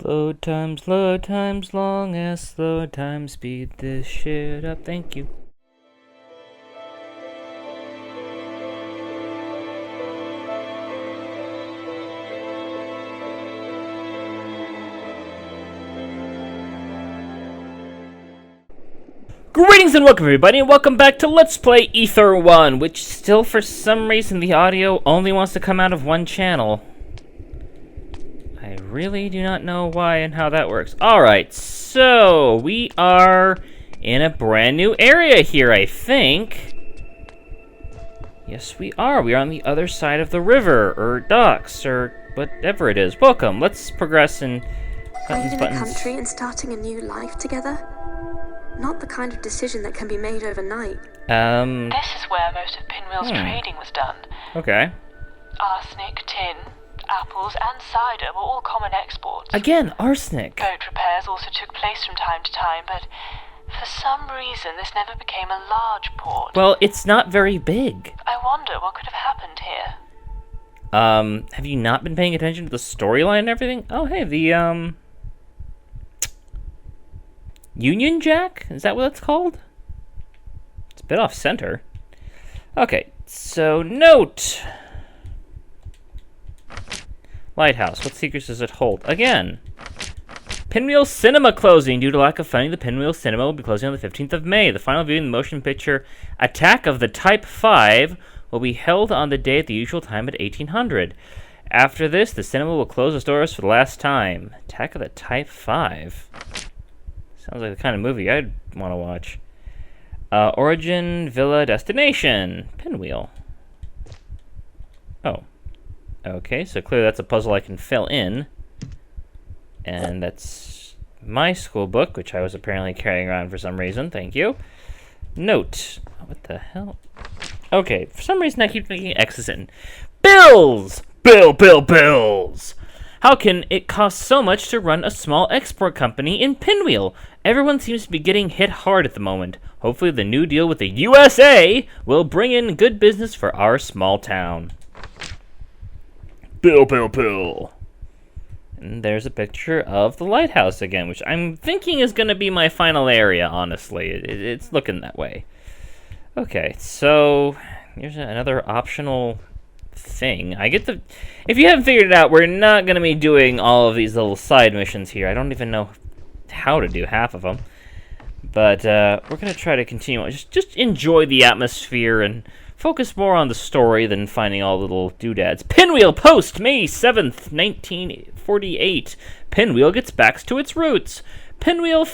Load times, long as load times, speed this shit up. Thank you. Greetings and welcome everybody, and welcome back to Let's Play Ether 1, which still for some reason the audio only wants to come out of one channel. I really do not know why and how that works. Alright, so we are in a brand new area here, I think. Yes, we are. We are on the other side of the river, or docks, or whatever it is. Welcome. Let's progress and Leaving the country and starting a new life together? Not the kind of decision that can be made overnight. This is where most of Pinwheel's trading was done. Okay. Arsenic, tin, apples, and cider were all common exports. Again, arsenic. Boat repairs also took place from time to time, but for some reason this never became a large port. Well, it's not very big. I wonder what could have happened here. Have you not been paying attention to the storyline and everything? Oh, hey, the, Union Jack? Is that what it's called? It's a bit off center. Okay, so note. Lighthouse. What secrets does it hold? Again. Pinwheel Cinema closing. Due to lack of funding, the Pinwheel Cinema will be closing on the 15th of May. The final viewing of the motion picture Attack of the Type 5 will be held on the day at the usual time at 1800. After this, the cinema will close its doors for the last time. Attack of the Type 5. Sounds like the kind of movie I'd want to watch. Origin, Villa, Destination. Pinwheel. Oh. Okay, so clearly that's a puzzle I can fill in. And that's my school book, which I was apparently carrying around for some reason. Thank you. Note. What the hell? Okay, for some reason I keep thinking X's in. Bills! Bills! How can it cost so much to run a small export company in Pinwheel? Everyone seems to be getting hit hard at the moment. Hopefully the new deal with the USA will bring in good business for our small town. Bill. And there's a picture of the lighthouse again, which I'm thinking is going to be my final area, honestly. It's looking that way. Okay, so here's another optional thing. If you haven't figured it out, we're not going to be doing all of these little side missions here. I don't even know how to do half of them. But we're going to try to continue. Just enjoy the atmosphere and focus more on the story than finding all the little doodads. Pinwheel Post, May 7th, 1948. Pinwheel gets back to its roots. Pinwheel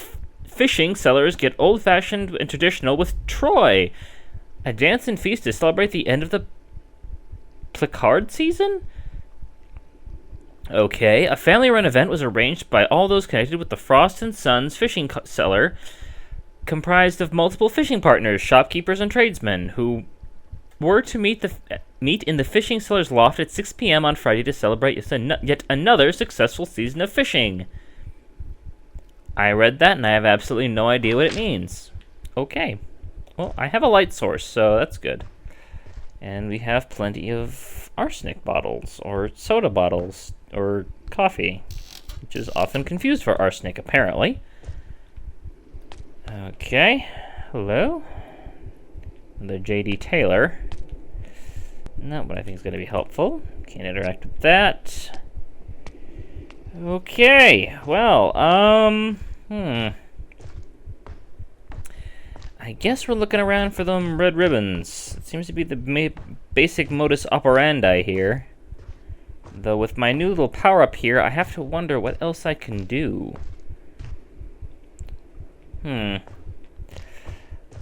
fishing sellers get old-fashioned and traditional with Troy. A dance and feast to celebrate the end of the Placard season? Okay, a family-run event was arranged by all those connected with the Frost and Sons fishing cellar, comprised of multiple fishing partners, shopkeepers, and tradesmen, who were to meet in the fishing seller's loft at 6 p.m. on Friday to celebrate yet another successful season of fishing. I read that, and I have absolutely no idea what it means. Okay. Well, I have a light source, so that's good. And we have plenty of arsenic bottles, or soda bottles, or coffee, which is often confused for arsenic, apparently. Okay. Hello? Another J.D. Taylor. Not what I think is going to be helpful. Can't interact with that. Okay. Well, I guess we're looking around for them red ribbons. It seems to be the basic modus operandi here. Though with my new little power-up here, I have to wonder what else I can do.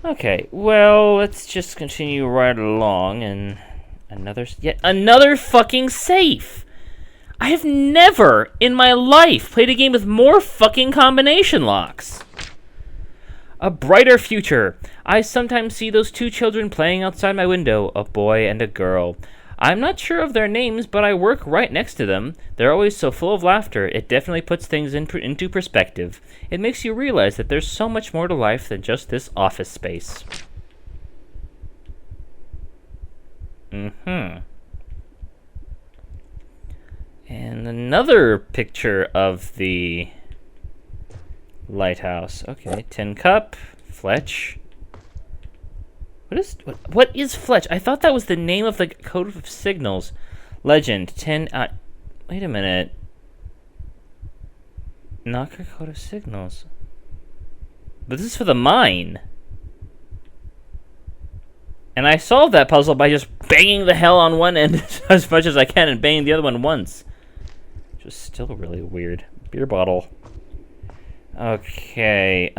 Okay, well, let's just continue right along, and yet another fucking safe! I have never in my life played a game with more fucking combination locks. A brighter future. I sometimes see those two children playing outside my window, a boy and a girl. I'm not sure of their names, but I work right next to them. They're always so full of laughter. It definitely puts things into perspective. It makes you realize that there's so much more to life than just this office space. And another picture of the lighthouse. Okay, tin cup, Fletch. What is Fletch? I thought that was the name of the code of signals. Legend 10. Wait a minute. Knocker code of signals. But this is for the mine. And I solved that puzzle by just banging the hell on one end as much as I can and banging the other one once. Which was still really weird. Beer bottle. Okay,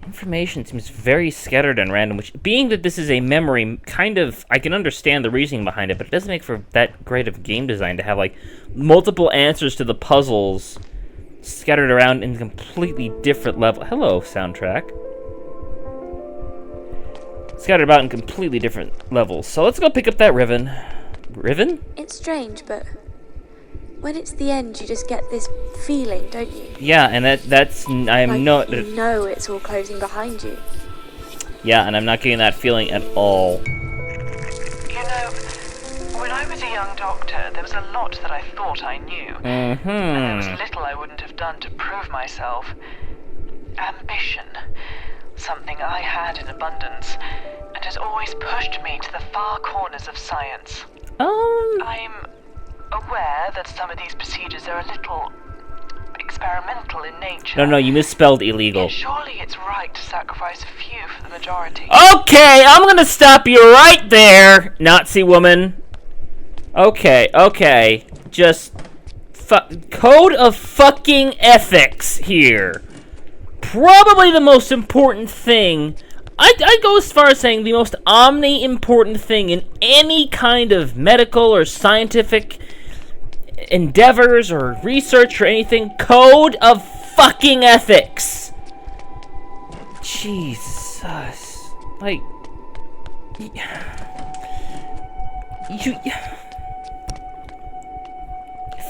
Information seems very scattered and random, which, being that this is a memory, kind of, I can understand the reasoning behind it, but it doesn't make for that great of game design to have, like, multiple answers to the puzzles scattered around in completely different level. Hello, soundtrack. Scattered about in completely different levels. So let's go pick up that ribbon. Ribbon? It's strange, but when it's the end, you just get this feeling, don't you? Yeah, and that's I'm not. You know it's all closing behind you. Yeah, and I'm not getting that feeling at all. You know, when I was a young doctor, there was a lot that I thought I knew. And there was little I wouldn't have done to prove myself. Ambition. Something I had in abundance, and has always pushed me to the far corners of science. I'm aware that some of these procedures are a little experimental in nature. No, you misspelled illegal. Yet surely it's right to sacrifice a few for the majority. Okay, I'm gonna stop you right there, Nazi woman. Okay. Just code of fucking ethics here. Probably the most important thing. I'd go as far as saying the most omni-important thing in any kind of medical or scientific endeavors or research or anything. Code of fucking ethics. Jesus. Like, you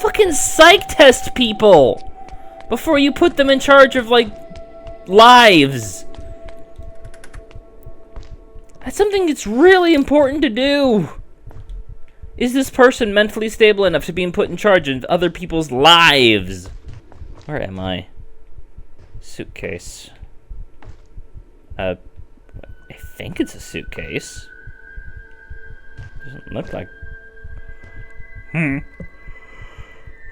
fucking psych test people before you put them in charge of, like, lives. That's something that's really important to do. Is this person mentally stable enough to be put in charge of other people's lives? Where am I? Suitcase. I think it's a suitcase. Doesn't look like...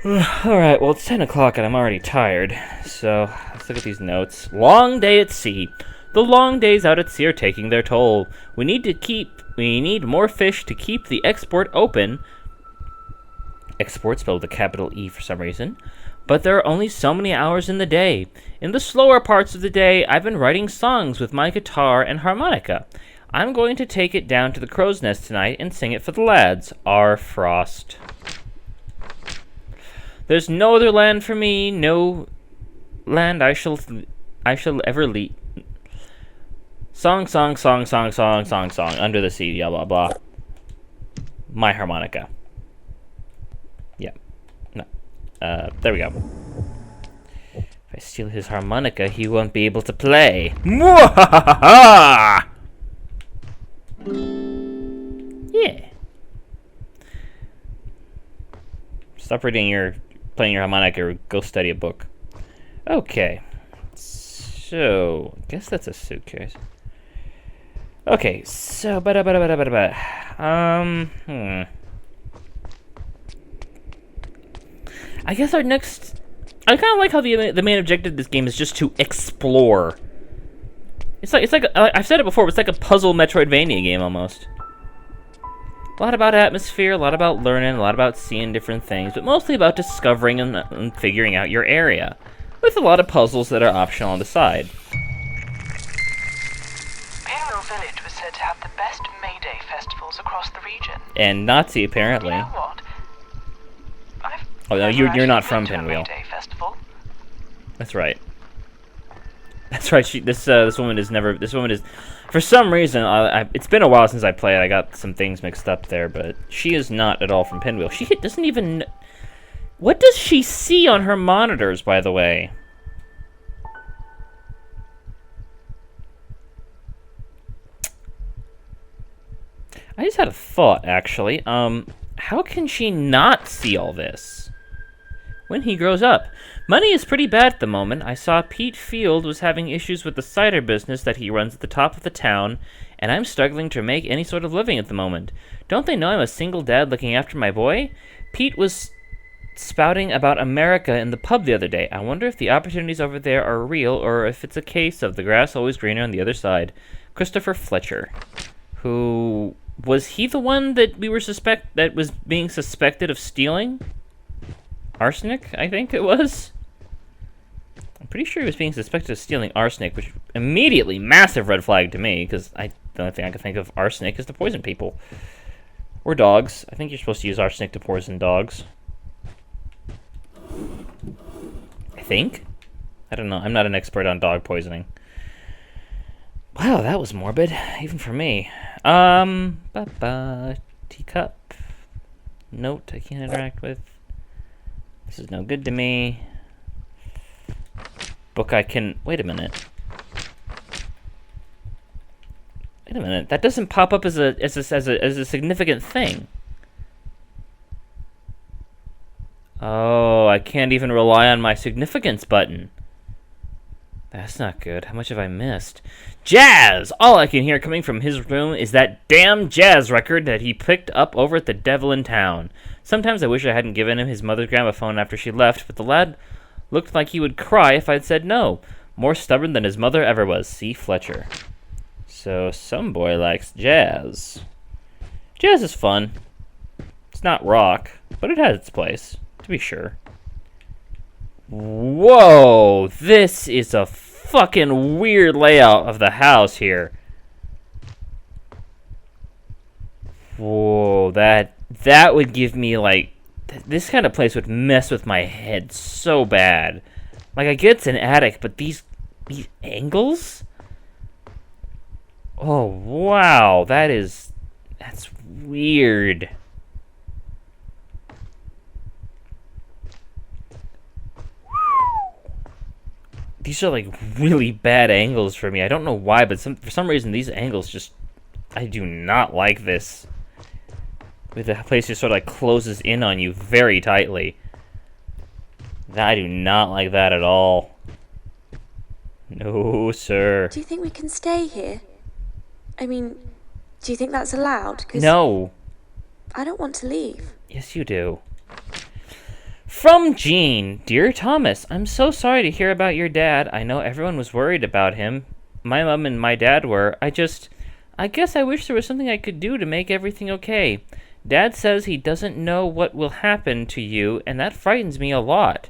Alright, well, it's 10 o'clock and I'm already tired. So, let's look at these notes. Long day at sea. The long days out at sea are taking their toll. We need more fish to keep the export open. Export spelled with a capital E for some reason. But there are only so many hours in the day. In the slower parts of the day, I've been writing songs with my guitar and harmonica. I'm going to take it down to the crow's nest tonight and sing it for the lads. R. Frost. There's no other land for me, no land I shall ever leave. Song, under the sea, blah, blah, blah. My harmonica. Yeah. No. There we go. If I steal his harmonica, he won't be able to play. Mwahaha! Yeah. Stop playing your harmonica or go study a book. Okay. So, I guess that's a suitcase. Okay, so, I guess our next... I kind of like how the main objective of this game is just to explore. It's like I've said it before, but it's like a puzzle Metroidvania game almost. A lot about atmosphere, a lot about learning, a lot about seeing different things, but mostly about discovering and figuring out your area, with a lot of puzzles that are optional on the side. Pinwheel Village was said to have the best May Day festivals across the region. And Nazi, apparently. You know what? Oh no, you're not from Pinwheel. May Day festival. That's right. That's right. This woman is never. This woman is, for some reason, it's been a while since I played. I got some things mixed up there, but she is not at all from Pinwheel. She doesn't even. What does she see on her monitors, by the way? I just had a thought, actually. How can she not see all this? When he grows up. Money is pretty bad at the moment. I saw Pete Field was having issues with the cider business that he runs at the top of the town, and I'm struggling to make any sort of living at the moment. Don't they know I'm a single dad looking after my boy? Pete was spouting about America in the pub the other day. I wonder if the opportunities over there are real, or if it's a case of the grass always greener on the other side. Christopher Fletcher. Who... was he the one that that was being suspected of stealing? Arsenic, I think it was? I'm pretty sure he was being suspected of stealing arsenic, which immediately, massive red flag to me, because the only thing I can think of arsenic is to poison people. Or dogs. I think you're supposed to use arsenic to poison dogs. I think? I don't know. I'm not an expert on dog poisoning. Wow, that was morbid, even for me. Teacup. Note I can't interact with. This is no good to me. Book I can... Wait a minute. Wait a minute. That doesn't pop up as a significant thing. Oh, I can't even rely on my significance button. That's not good. How much have I missed? Jazz! All I can hear coming from his room is that damn jazz record that he picked up over at the Devil in Town. Sometimes I wish I hadn't given him his mother's gramophone after she left, but the lad looked like he would cry if I'd said no. More stubborn than his mother ever was. C. Fletcher. So, some boy likes jazz. Jazz is fun. It's not rock, but it has its place, to be sure. Whoa! This is a fucking weird layout of the house here. Whoa, that would give me, like... This kind of place would mess with my head so bad. Like, I get it's an attic, but these angles? Oh, wow. That's weird. These are, like, really bad angles for me. I don't know why, but for some reason, these angles just... I do not like this. With the place just sort of, like, closes in on you very tightly. I do not like that at all. No, sir. Do you think we can stay here? I mean, do you think that's allowed? 'Cause no. I don't want to leave. Yes, you do. From Jean. Dear Thomas, I'm so sorry to hear about your dad. I know everyone was worried about him. My mom and my dad were. I guess I wish there was something I could do to make everything okay. Dad says he doesn't know what will happen to you, and that frightens me a lot.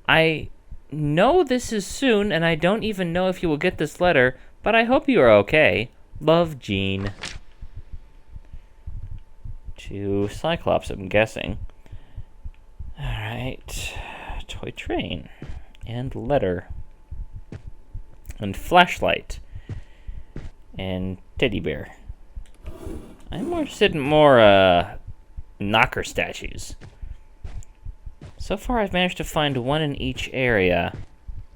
I know this is soon, and I don't even know if you will get this letter, but I hope you are okay. Love, Jean. To Cyclops, I'm guessing. Alright. Toy train. And letter. And flashlight. And teddy bear. I'm more interested in more, knocker statues. So far, I've managed to find one in each area.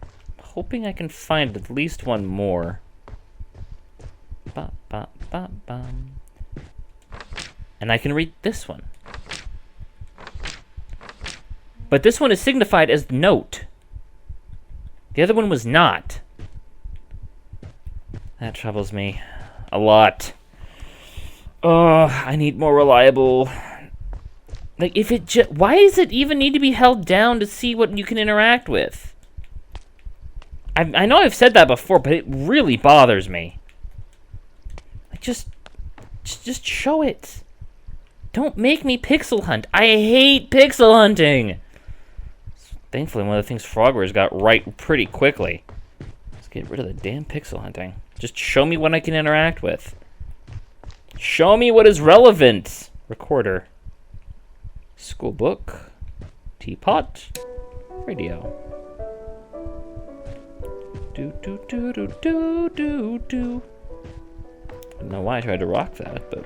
I'm hoping I can find at least one more. Ba-ba-ba-bum. And I can read this one. But this one is signified as note. The other one was not. That troubles me a lot. Oh, I need more reliable... Like, if it just... Why does it even need to be held down to see what you can interact with? I know I've said that before, but it really bothers me. Like, just show it. Don't make me pixel hunt. I hate pixel hunting. Thankfully, one of the things Frogwares got right pretty quickly. Let's get rid of the damn pixel hunting. Just show me what I can interact with. Show me what is relevant. Recorder. School book. Teapot. Radio. Do do do do do do do. I don't know why I tried to rock that, but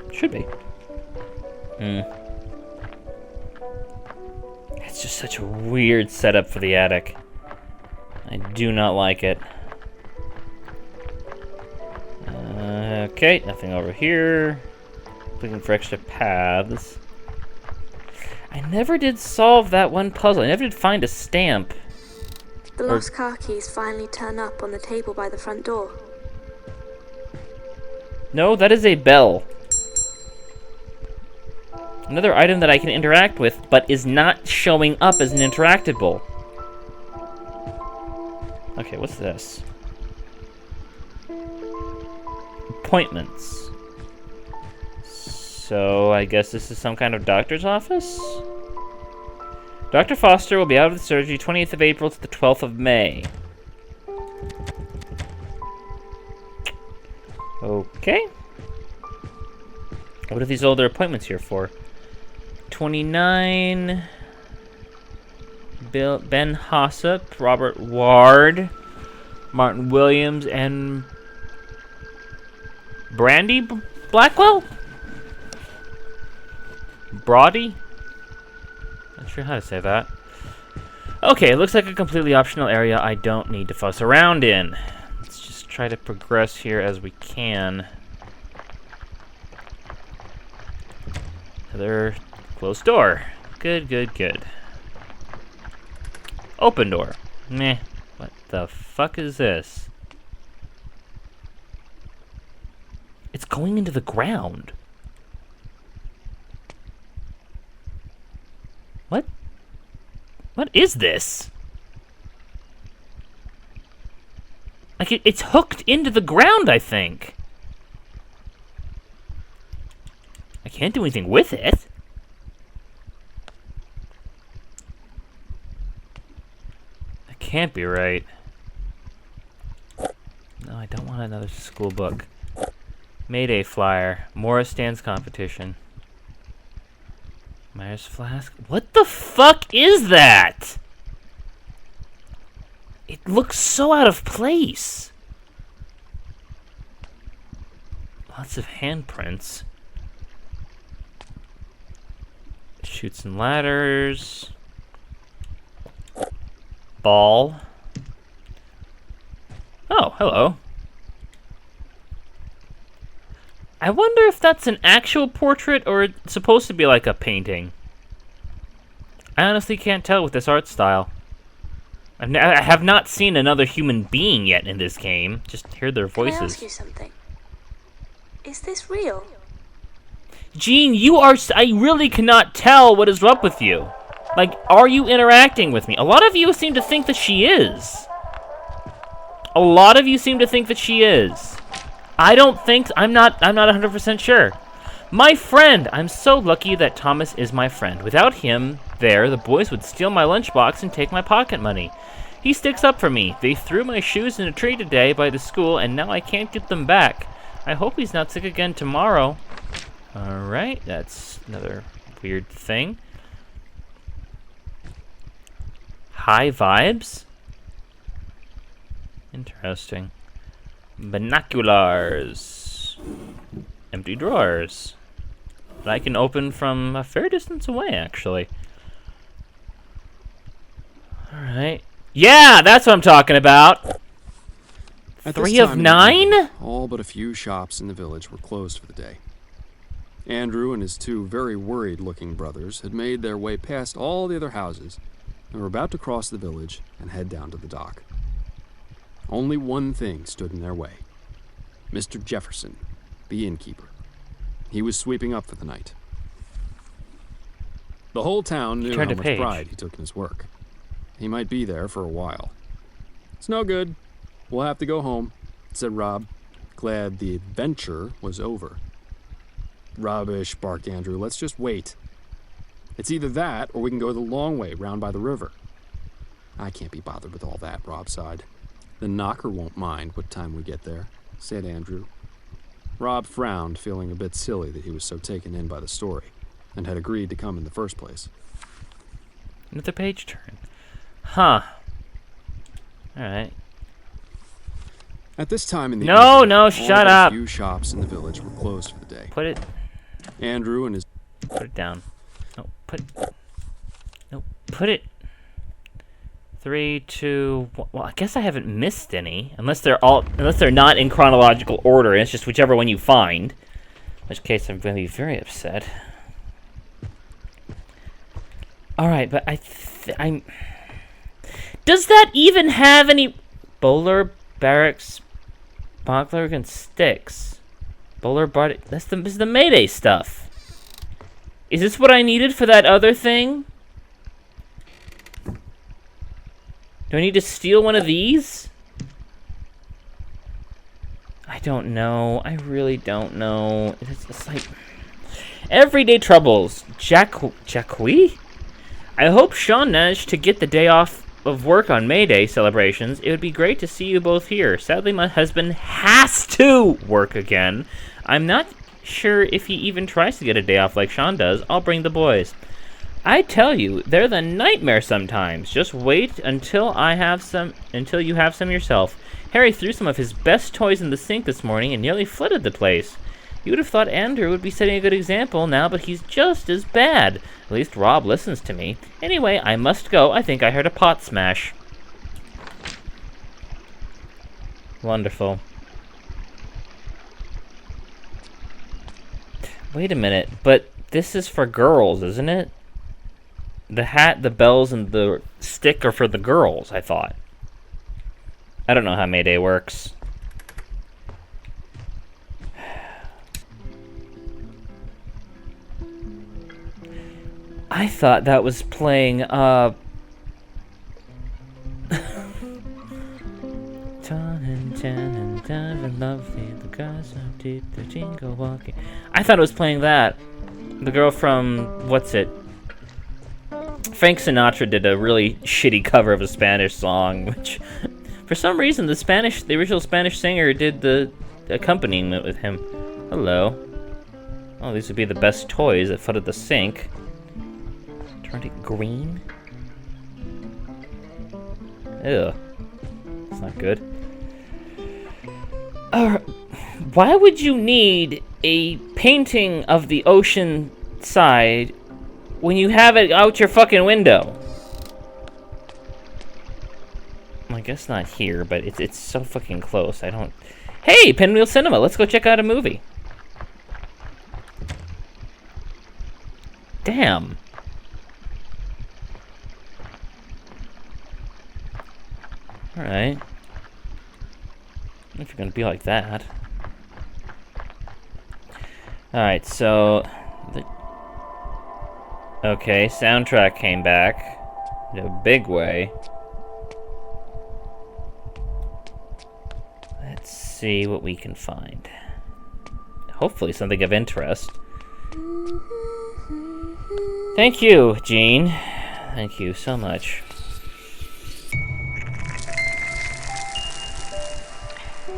it should be. It's just such a weird setup for the attic. I do not like it. Okay, nothing over here. Looking for extra paths. I never did solve that one puzzle. I never did find a stamp. The lost car keys finally turn up on the table by the front door. No, that is a bell. Another item that I can interact with, but is not showing up as an interactable. Okay, what's this? Appointments. So, I guess this is some kind of doctor's office? Dr. Foster will be out of the surgery 20th of April to the 12th of May. Okay. What are these older appointments here for? 29... Ben Hossop, Robert Ward, Martin Williams, and... Brandy Blackwell? Brody? Not sure how to say that. Okay, it looks like a completely optional area I don't need to fuss around in. Let's just try to progress here as we can. Another closed door. Good, good, good. Open door. Meh. What the fuck is this? It's going into the ground. What? What is this? Like, it's hooked into the ground, I think. I can't do anything with it. That can't be right. No, I don't want another school book. Mayday flyer. Morris Stands competition. Myers flask. What the fuck is that? It looks so out of place. Lots of handprints. Chutes and ladders. Ball. Oh, hello. I wonder if that's an actual portrait or it's supposed to be like a painting. I honestly can't tell with this art style. I have not seen another human being yet in this game. Just hear their voices. Can I ask you something? Is this real? Jean, you are... I really cannot tell what is up with you. Like, are you interacting with me? A lot of you seem to think that she is. A lot of you seem to think that she is. I don't think... I'm not 100% sure. My friend! I'm so lucky that Thomas is my friend. Without him there, the boys would steal my lunchbox and take my pocket money. He sticks up for me. They threw my shoes in a tree today by the school, and now I can't get them back. I hope he's not sick again tomorrow. Alright, that's another weird thing. High vibes? Interesting. Binoculars. Empty drawers. That I can open from a fair distance away, actually. Alright. Yeah, that's what I'm talking about! 3 of 9? All but a few shops in the village were closed for the day. Andrew and his two very worried-looking brothers had made their way past all the other houses and were about to cross the village and head down to the dock. Only one thing stood in their way. Mr. Jefferson, the innkeeper. He was sweeping up for the night. The whole town knew how much pride he took in his work. He might be there for a while. "It's no good. We'll have to go home," said Rob, glad the adventure was over. "Rubbish," barked Andrew. "Let's just wait. It's either that or we can go the long way round by the river." "I can't be bothered with all that," Rob sighed. "The knocker won't mind what time we get there," said Andrew. Rob frowned, feeling a bit silly that he was so taken in by the story and had agreed to come in the first place. Another page turn. Huh. Alright. At this time in the No, evening, no, shut all up. A few shops in the village were closed for the day. Put it... Andrew and his... Put it down. No, put it... 3, 2... Well, I guess I haven't missed any. Unless they're not in chronological order. It's just whichever one you find. which case I'm going to be very upset. Alright, but I'm... Does that even have any... Bowler, barracks, Bogler, and sticks. Bowler, body... This is the Mayday stuff. Is this what I needed for that other thing? Do I need to steal one of these? I don't know. I really don't know. It's like... Everyday troubles. Jacqui? I hope Sean managed to get the day off of work on May Day celebrations. It would be great to see you both here. Sadly, my husband has to work again. I'm not sure if he even tries to get a day off like Sean does. I'll bring the boys. I tell you, they're the nightmare sometimes. Just wait until you have some yourself. Harry threw some of his best toys in the sink this morning and nearly flooded the place. You would have thought Andrew would be setting a good example now, but he's just as bad. At least Rob listens to me. Anyway, I must go. I think I heard a pot smash. Wonderful. Wait a minute, but this is for girls, isn't it? The hat, the bells, and the stick are for the girls, I thought. I don't know how Mayday works. I thought that was playing, I thought it was playing that. The girl from, what's it? Frank Sinatra did a really shitty cover of a Spanish song, which, for some reason, the original Spanish singer did the accompaniment with him. Hello. Oh, these would be the best toys at foot of the sink. Turned it green? Ew. That's not good. Why would you need a painting of the ocean side when you have it out your fucking window? Well, I guess not here, but it's so fucking close. I don't... Hey, Pinwheel Cinema, let's go check out a movie. Damn. Alright. If you're gonna be like that. Alright, so... Okay, soundtrack came back in a big way. Let's see what we can find. Hopefully something of interest. Thank you, Jean. Thank you so much.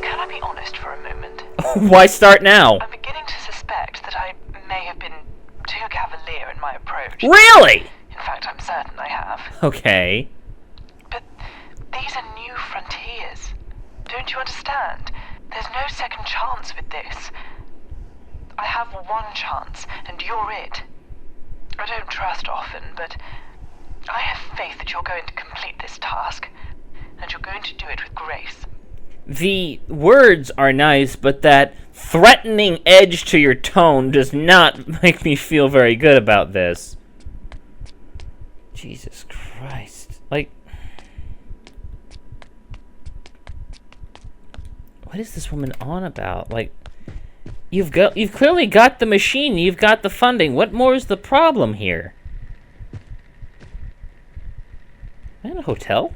Can I be honest for a moment? Why start now? I'm beginning to suspect that I may have been too cavalier in my approach. Really? In fact, I'm certain I have. Okay. But these are new frontiers. Don't you understand? There's no second chance with this. I have one chance, and you're it. I don't trust often, but I have faith that you're going to complete this task, and you're going to do it with grace. The words are nice, but that threatening edge to your tone does not make me feel very good about this. Jesus Christ. Like, what is this woman on about? Like, you've clearly got the machine, you've got the funding. What more is the problem here? Am I in a hotel?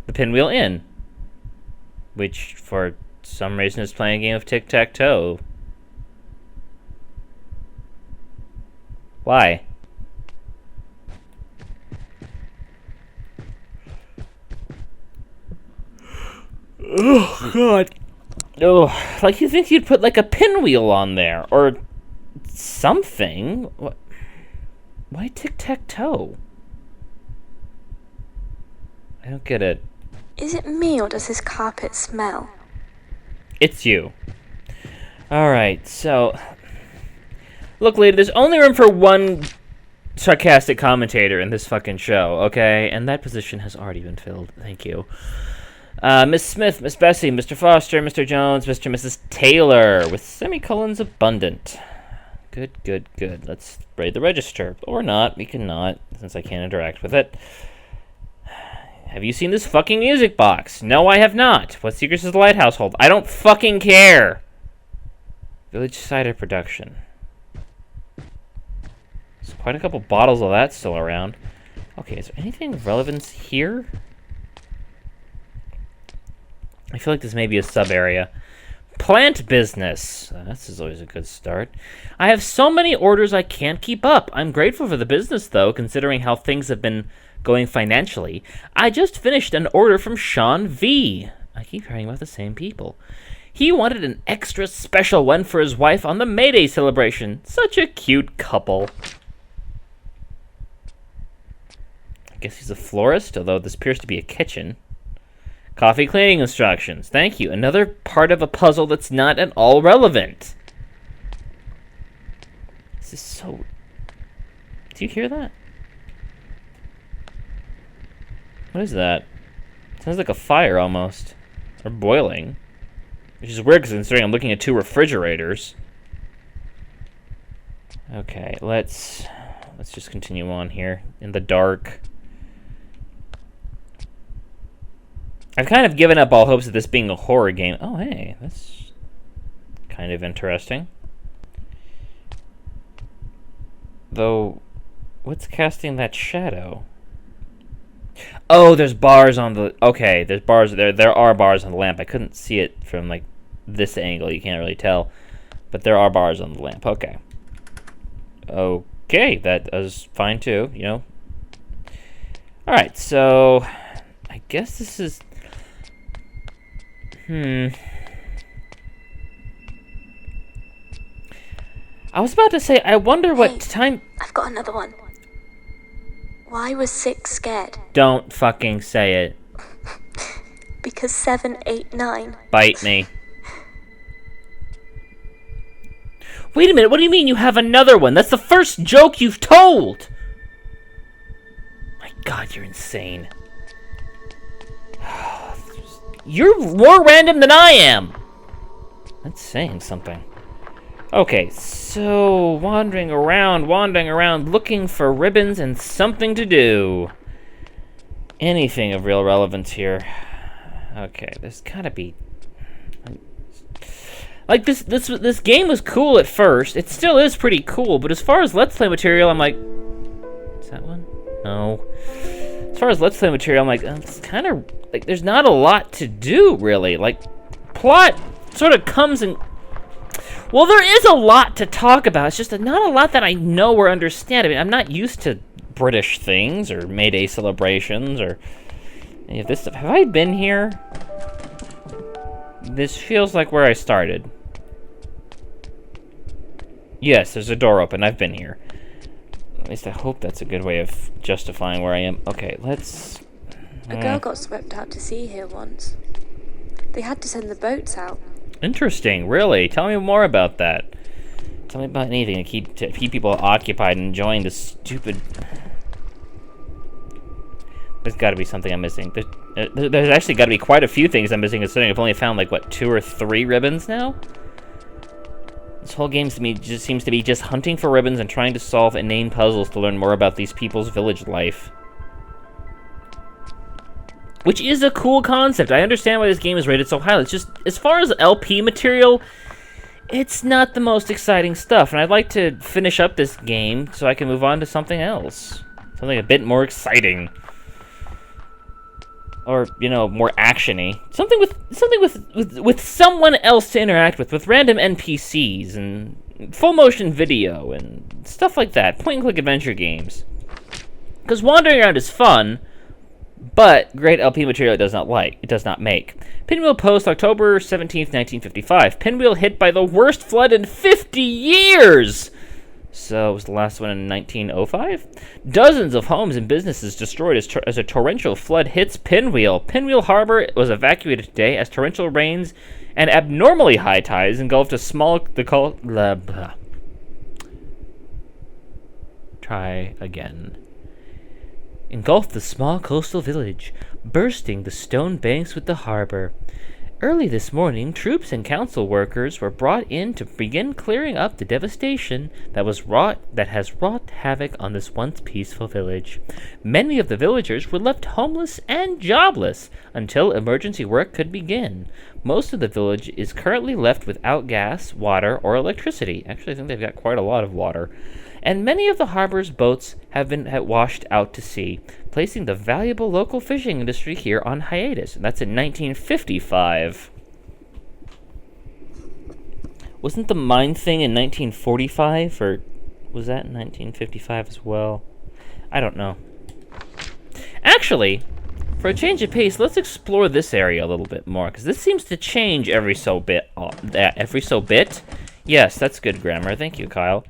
The Pinwheel Inn, which for some reason is playing a game of tic-tac-toe. Why? Oh, God. Oh, like you think you'd put like a pinwheel on there or something. What? Why tic-tac-toe? I don't get it. Is it me or does this carpet smell? It's you. Alright, so... Look, lady, there's only room for one sarcastic commentator in this fucking show, okay? And that position has already been filled. Thank you. Miss Smith, Miss Bessie, Mr. Foster, Mr. Jones, Mr. and Mrs. Taylor, with semicolons abundant. Good, good, good. Let's raid the register. Or not. We cannot, since I can't interact with it. Have you seen this fucking music box? No, I have not. What secrets does the lighthouse hold? I don't fucking care. Village cider production. There's quite a couple bottles of that still around. Okay, is there anything of relevance here? I feel like this may be a sub-area. Plant business. This is always a good start. I have so many orders I can't keep up. I'm grateful for the business, though, considering how things have been going financially. I just finished an order from Sean V. I keep hearing about the same people. He wanted an extra special one for his wife on the May Day celebration. Such a cute couple. I guess he's a florist, although this appears to be a kitchen. Coffee cleaning instructions. Thank you. Another part of a puzzle that's not at all relevant. This is so... Do you hear that? What is that? Sounds like a fire almost. Or boiling. Which is weird considering I'm looking at two refrigerators. Okay, let's just continue on here in the dark. I've kind of given up all hopes of this being a horror game. Oh, hey, that's kind of interesting. Though, what's casting that shadow? Oh, there's bars on the... Okay, there's bars... There are bars on the lamp. I couldn't see it from, like, this angle. You can't really tell. But there are bars on the lamp. Okay. Okay, that is fine, too, you know. Alright, so... I guess this is... I was about to say, I wonder what time... I've got another one. Why was 6 scared? Don't fucking say it. Because 7, 8, 9. Bite me. Wait a minute, what do you mean you have another one? That's the first joke you've told! My God, you're insane. You're more random than I am! That's saying something. Okay, so wandering around, looking for ribbons and something to do. Anything of real relevance here. Okay, there's gotta be... Like, this game was cool at first. It still is pretty cool, but as far as Let's Play material, I'm like... Is that one? No. As far as Let's Play material, I'm like, it's kind of... Like, there's not a lot to do, really. Like, plot sort of comes and... Well, there is a lot to talk about. It's just that not a lot that I know or understand. I mean, I'm not used to British things or May Day celebrations or any of this stuff. Have I been here? This feels like where I started. Yes, there's a door open. I've been here. At least I hope that's a good way of justifying where I am. Okay, let's... A girl got swept out to sea here once. They had to send the boats out. Interesting, really. Tell me more about that. Tell me about anything to keep people occupied and enjoying this stupid... There's got to be something I'm missing. There's actually got to be quite a few things I'm missing, considering I've only found, like, what, 2 or 3 ribbons now? This whole game to me just seems to be just hunting for ribbons and trying to solve inane puzzles to learn more about these people's village life. Which is a cool concept. I understand why this game is rated so highly. It's just, as far as LP material, it's not the most exciting stuff. And I'd like to finish up this game so I can move on to something else. Something a bit more exciting. Or, you know, more action-y. Something with someone else to interact with random NPCs and full motion video and stuff like that. Point-and-click adventure games. Because wandering around is fun, but great LP material it does not make. Pinwheel Post, October 17th, 1955. Pinwheel hit by the worst flood in 50 years! So, it was the last one in 1905? Dozens of homes and businesses destroyed as a torrential flood hits Pinwheel. Pinwheel Harbor was evacuated today as torrential rains and abnormally high tides engulfed a small... Try again. engulfed the small coastal village, bursting the stone banks with the harbor. Early this morning, troops and council workers were brought in to begin clearing up the devastation that has wrought havoc on this once peaceful village. Many of the villagers were left homeless and jobless until emergency work could begin. Most of the village is currently left without gas, water, or electricity. Actually, I think they've got quite a lot of water. And many of the harbor's boats have been washed out to sea, placing the valuable local fishing industry here on hiatus. And that's in 1955. Wasn't the mine thing in 1945, or was that in 1955 as well? I don't know. Actually, for a change of pace, let's explore this area a little bit more, because this seems to change every so bit. Yes, that's good grammar. Thank you, Kyle.